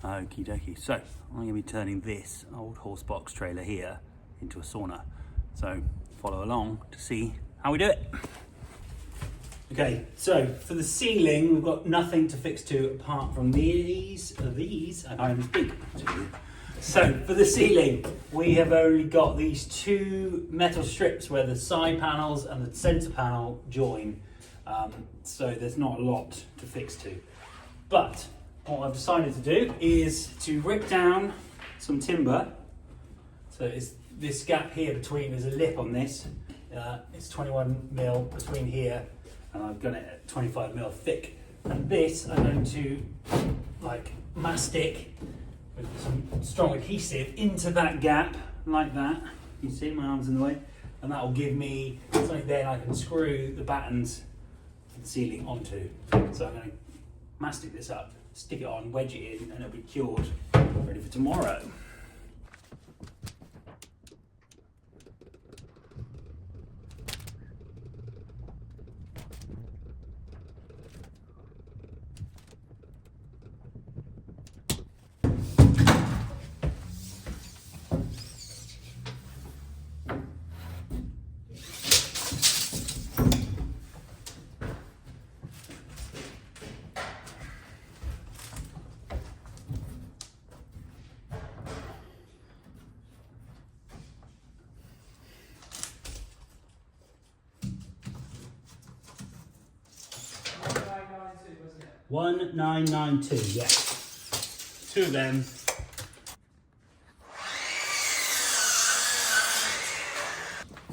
Okie dokie. So I'm going to be turning this old Horsebox trailer here into a sauna. So follow along to see how we do it. Okay, so for the ceiling, we've got nothing to fix to apart from these. I can't even speak. So for the ceiling, we have only got these two metal strips where the side panels and the center panel join. So there's not a lot to fix to. But what I've decided to do is to rip down some timber. So it's this gap here between, there's a lip on this. It's 21 mil between here, and I've got it at 25 mil thick. And this I'm going to like mastic with some strong adhesive into that gap, like that. You see my arm's in the way? And that will give me something there I can screw the battens for the ceiling onto. So I'm going to mastic this up, stick it on, wedge it in, and it'll be cured, ready for tomorrow. $1992, yes. Two of them.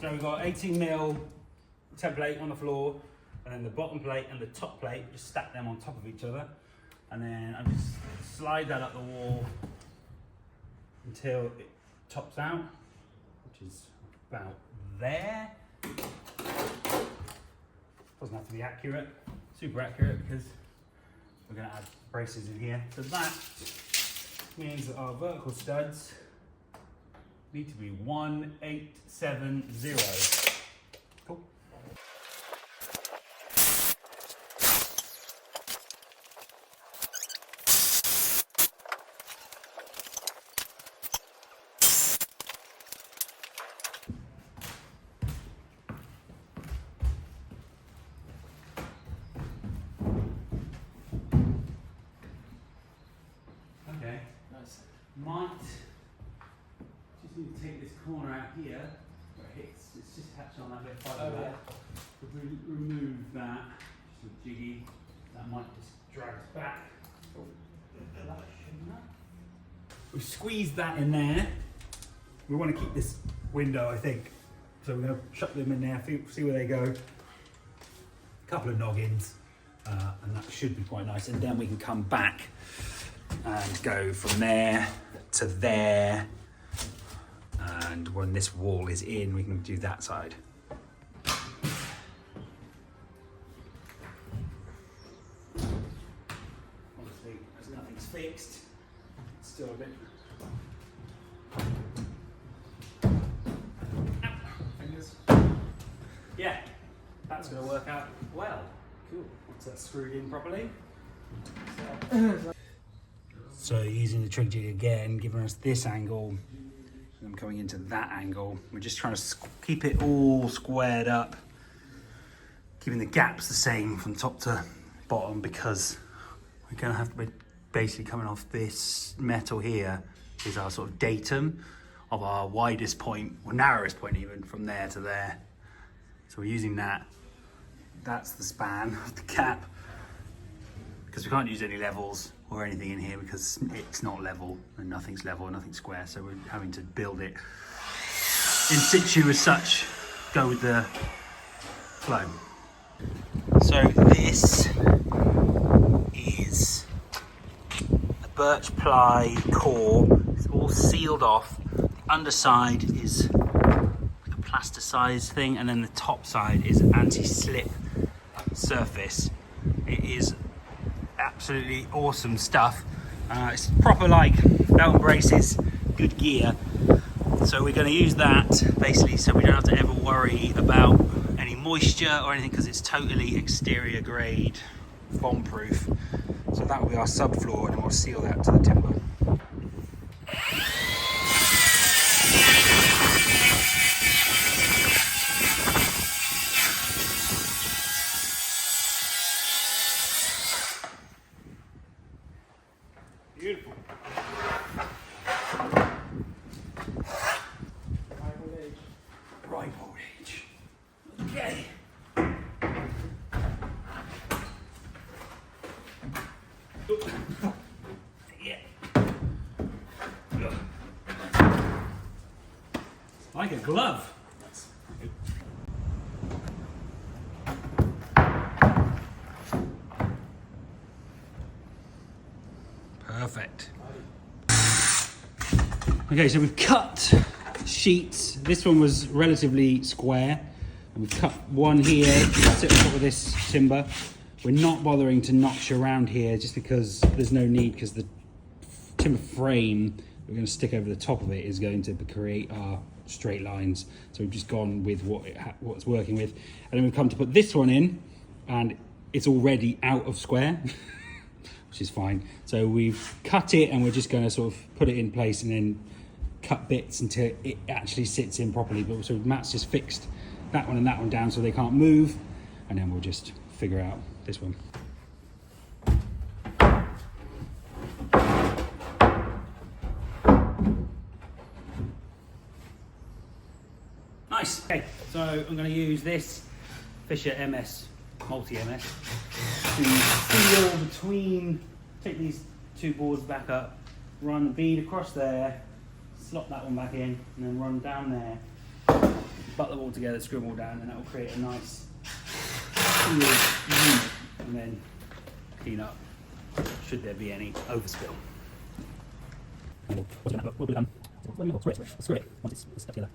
So we've got 18 mil template on the floor, and then the bottom plate and the top plate, just stack them on top of each other. And then I just slide that up the wall until it tops out, which is about there. Doesn't have to be accurate, super accurate, because we're going to add braces in here. So that means that our vertical studs need to be 1870. Cool. Might just need to take this corner out here where it hits. It's just attached on that bit of fibre there. If we remove that, just a jiggy, that might just drag us back. We've squeezed that in there. We want to keep this window, I think. So we're going to shut them in there, see where they go. A couple of noggins, and that should be quite nice. And then we can come back and go from there to there, and when this wall is in we can do that side. Obviously as nothing's fixed, it's still a bit fingers. Yeah, that's going to work out well. Cool. Once that's screwed in properly. So using the trig jig again, giving us this angle, and I'm coming into that angle. We're just trying to keep it all squared up, keeping the gaps the same from top to bottom, because we're going to have to be basically coming off this metal here is our sort of datum of our widest point, or narrowest point even, from there to there. So we're using that. That's the span of the cap, because we can't use any levels or anything in here because it's not level, and nothing's level, nothing's square, so we're having to build it in situ as such, go with the flow. So this is a birch ply core. It's all sealed off. The underside is like a plasticized thing, and then the top side is anti-slip surface. It is absolutely awesome stuff. It's proper like belt and braces, good gear. So we're going to use that basically so we don't have to ever worry about any moisture or anything, because it's totally exterior grade bomb-proof. So that will be our subfloor, and then we'll seal that to the timber. Beautiful. Right voltage. Okay. Yeah. Like a glove. Perfect. Okay, so we've cut sheets. This one was relatively square, and we've cut one here to sit on top of this timber. We're not bothering to notch around here just because there's no need, because the timber frame we're going to stick over the top of it is going to create our straight lines. So we've just gone with what it's working with, and then we've come to put this one in, and it's already out of square. Which is fine. So we've cut it, and we're just going to sort of put it in place and then cut bits until it actually sits in properly. But so Matt's just fixed that one and that one down so they can't move, and then we'll just figure out this one. Nice. Okay, so I'm going to use this Fisher MS multi-MS to seal between, take these two boards back up, run the bead across there, slot that one back in, and then run down there, butt them all together, screw them all down, and that will create a nice sealed unit, and then clean up should there be any overspill. We'll put it screw it once it's stuck together.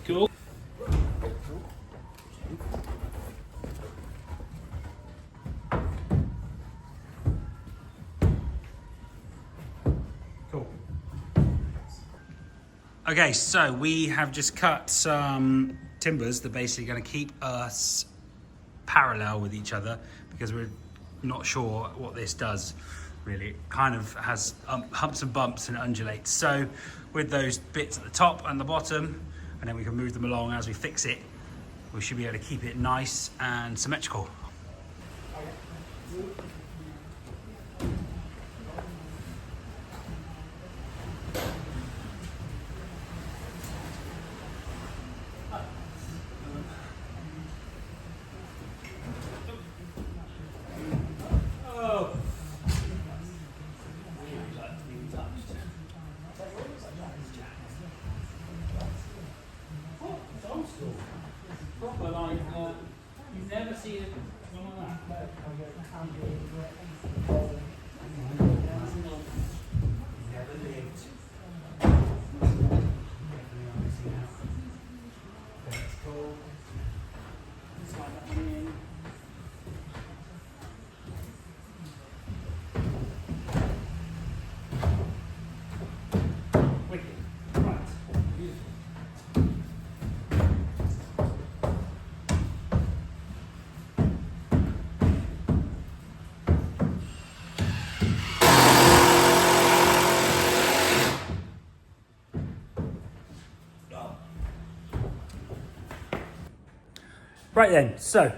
Cool. Cool. Okay, so we have just cut some timbers that are basically going to keep us parallel with each other, because we're not sure what this does really. It kind of has humps and bumps and undulates. So with those bits at the top and the bottom, and then we can move them along as we fix it, we should be able to keep it nice and symmetrical. Proper like, you've never seen one like that. Never lived. That's cool. Slide that one in. Wicked. Right. Beautiful. Right then, so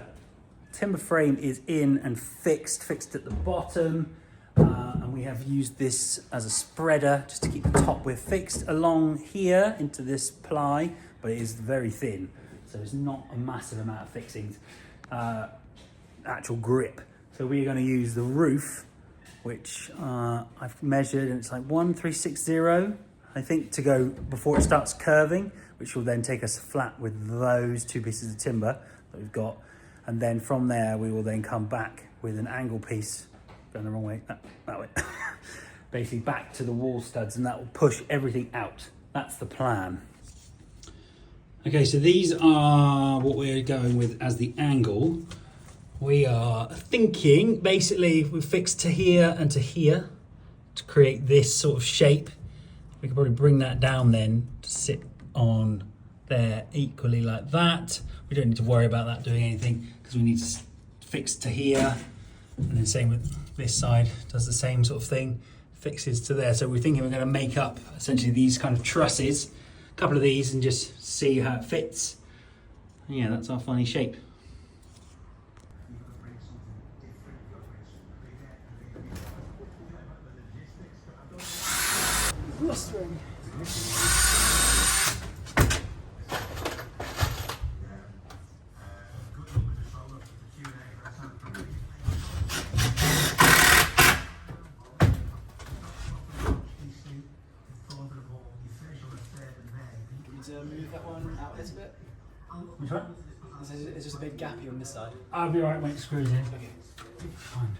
timber frame is in and fixed at the bottom, and we have used this as a spreader just to keep the top width fixed along here into this ply, but it is very thin, so it's not a massive amount of fixings, actual grip. So we're going to use the roof, which I've measured, and it's like 1360, I think, to go before it starts curving, which will then take us flat with those two pieces of timber that we've got, and then from there we will then come back with an angle piece, going the wrong way, that way, basically back to the wall studs, and that will push everything out. That's the plan. Okay, so these are what we're going with as the angle. We are thinking, basically, we've fixed to here and to here to create this sort of shape. We could probably bring that down then to sit on there equally like that. We don't need to worry about that doing anything because we need to fix to here. And then same with this side, does the same sort of thing, fixes to there. So we're thinking we're going to make up essentially these kind of trusses, a couple of these, and just see how it fits. And yeah, that's our funny shape. Blustering. Move that one out a little bit. Which one? There's just a big gappy on this side. I'll be alright when it screws in. Okay. Fine.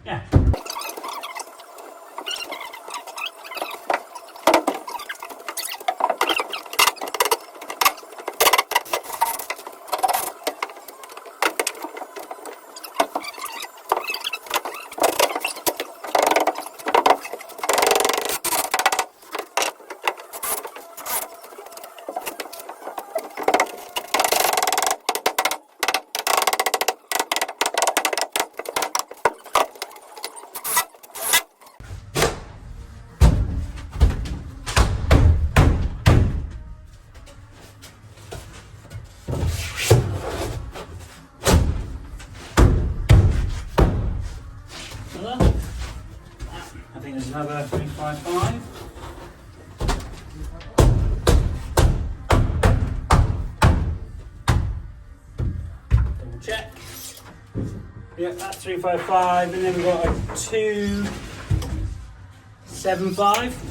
Yeah. I think there's another 355. Double check. Yeah, that's 355, and then we've got a 275.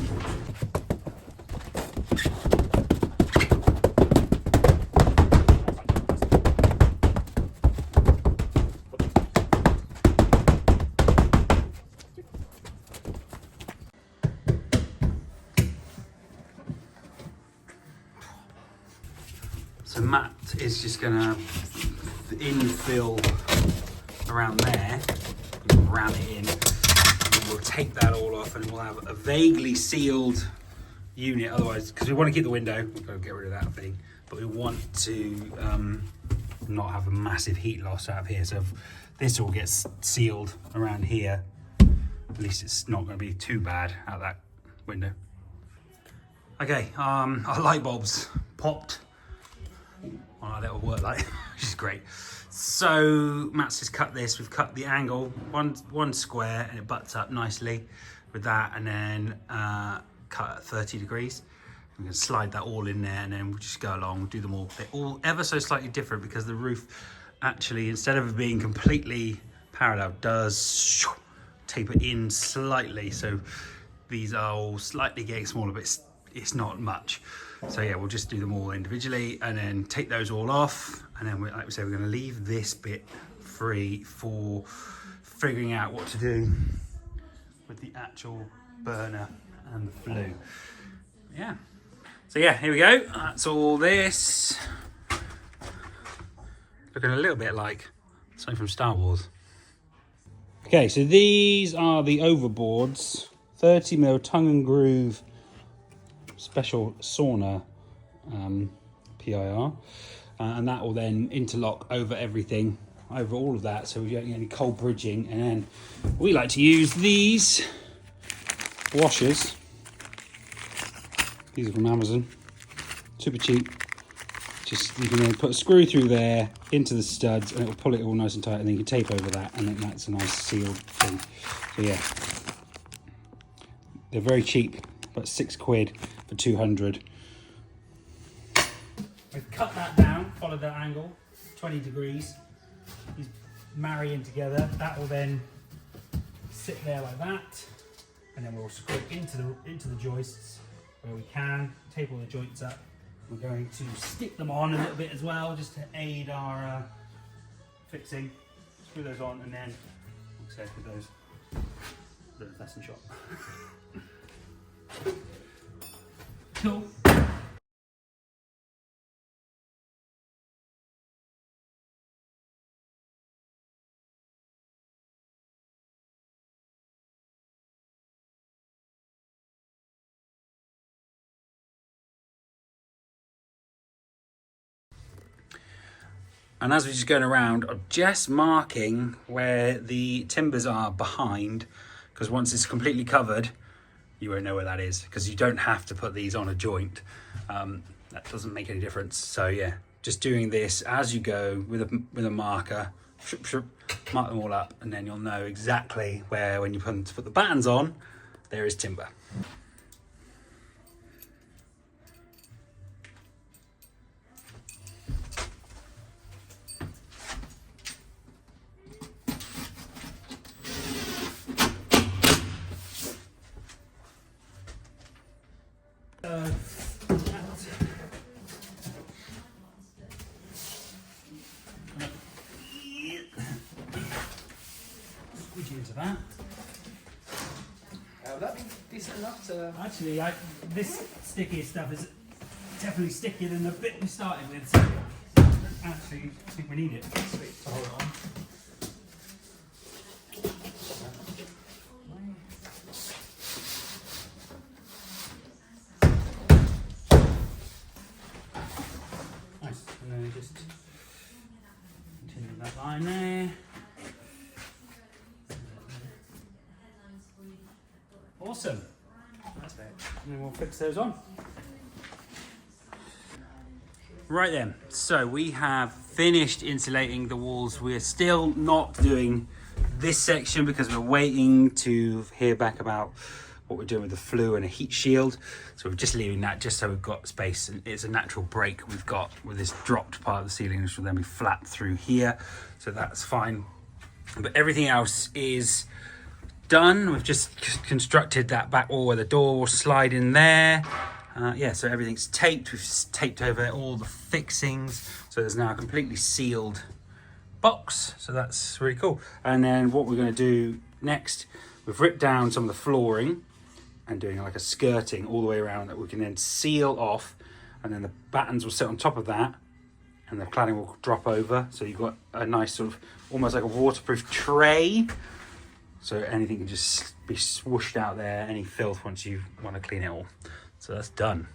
So Matt is just gonna infill around there, ram it in, and we'll take that all off and we'll have a vaguely sealed unit, otherwise, because we want to keep the window, we've got to get rid of that thing, but we want to not have a massive heat loss out of here. So if this all gets sealed around here, at least it's not going to be too bad out that window. Okay, our light bulbs popped on our little work light, which is great. So Matt's just cut this. We've cut the angle, one square, and it butts up nicely with that, and then cut at 30 degrees. We can slide that all in there, and then we'll just go along, do them all. They're all ever so slightly different because the roof actually, instead of being completely parallel, does taper in slightly. So these are all slightly getting smaller, but it's not much. So yeah, we'll just do them all individually and then take those all off. And then, like we said, we're going to leave this bit free for figuring out what to do with the actual burner and the flue. Yeah. So yeah, here we go. That's all this. Looking a little bit like something from Star Wars. Okay, so these are the overboards. 30mm tongue and groove special sauna PIR, and that will then interlock over everything, over all of that, so we don't get any cold bridging. And then we like to use these washers. These are from Amazon, super cheap. Just, you can then put a screw through there into the studs and it will pull it all nice and tight, and then you can tape over that, and then that's a nice sealed thing. So yeah, they're very cheap, about £6 for 200. We've cut that down, followed that angle, 20 degrees. These marry in together. That will then sit there like that, and then we'll scrape into the joists where we can, tape all the joints up. We're going to stick them on a little bit as well, just to aid our fixing. Screw those on, and then, like I said, with those, a bit of lesson shot. Cool. And as we're just going around, I'm just marking where the timbers are behind, because once it's completely covered, you won't know where that is, because you don't have to put these on a joint. That doesn't make any difference. So yeah, just doing this as you go with a marker, mark them all up, and then you'll know exactly where, when you put the battens on, there is timber. Squeegee into that. Would that be decent enough to... Actually, this sticky stuff is definitely stickier than the bit we started with, so actually I think we need it. Sweet, to hold it on. Nice, and then just continue that line there. Awesome. That's great. And then we'll fix those on. Right then, so we have finished insulating the walls. We're still not doing this section because we're waiting to hear back about what we're doing with the flue and a heat shield. So we're just leaving that just so we've got space, and it's a natural break we've got with this dropped part of the ceiling, which will then be flat through here. So that's fine. But everything else is done. We've just constructed that back wall where the door will slide in there. Yeah, so everything's taped. We've taped over all the fixings. So there's now a completely sealed box. So that's really cool. And then what we're going to do next, we've ripped down some of the flooring and doing like a skirting all the way around that we can then seal off. And then the battens will sit on top of that, and the cladding will drop over. So you've got a nice sort of, almost like a waterproof tray. So anything can just be swooshed out there, any filth, once you want to clean it all. So that's done.